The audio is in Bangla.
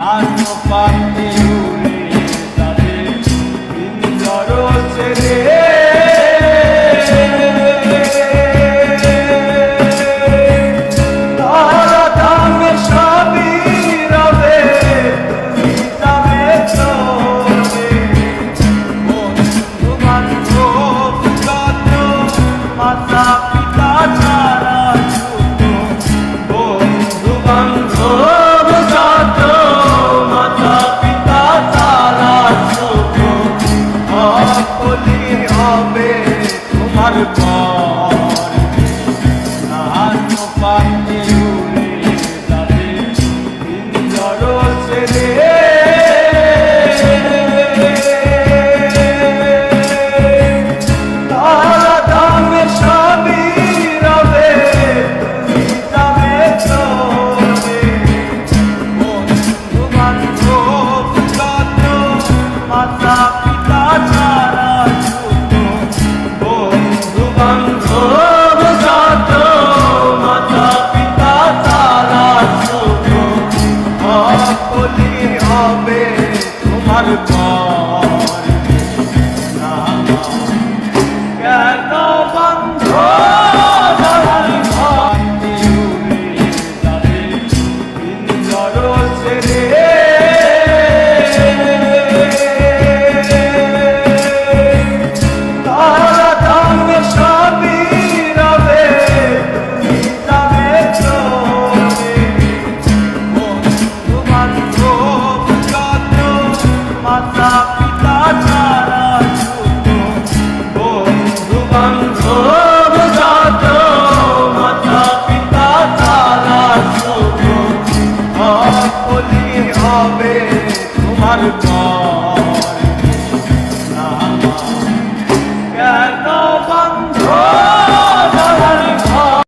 আনো পাখি উড়ে যাবে পিঞ্জর ছেড়ে তারা দামে সবই রবে তুমি যাবে চলে বন্ধু বান্ধব যত মাতা পিতা ছাড়া ছোট বন্ধু বান্ধব যত মাতা পিতা ছাড়া ছোট সকলই হবে তোমার পর নানো পাখি উড়ে যাবে পিঞ্জর ছেড়ে তারা দামে সবই রবে তুমি যাবে চলে বন্ধু বান্ধব যত মাতা পিতা ছাড়া ছোট বন্ধু বান্ধব যত মাতা পিতা ছাড়া ছোট সকলই হবে তোমার পর কেন বন্ধ ধরার ভান্তি উড়ে যাবে পিঞ্জর ছেড়ে তারা দামে সবই রবে তুমি যাবে চলে বন্ধু বান্ধব যত মাতা পিতা ছাড়া ছোট বন্ধু বান্ধব যত মাতা পিতা ছাড়া ছোট সকলই হবে তোমার পর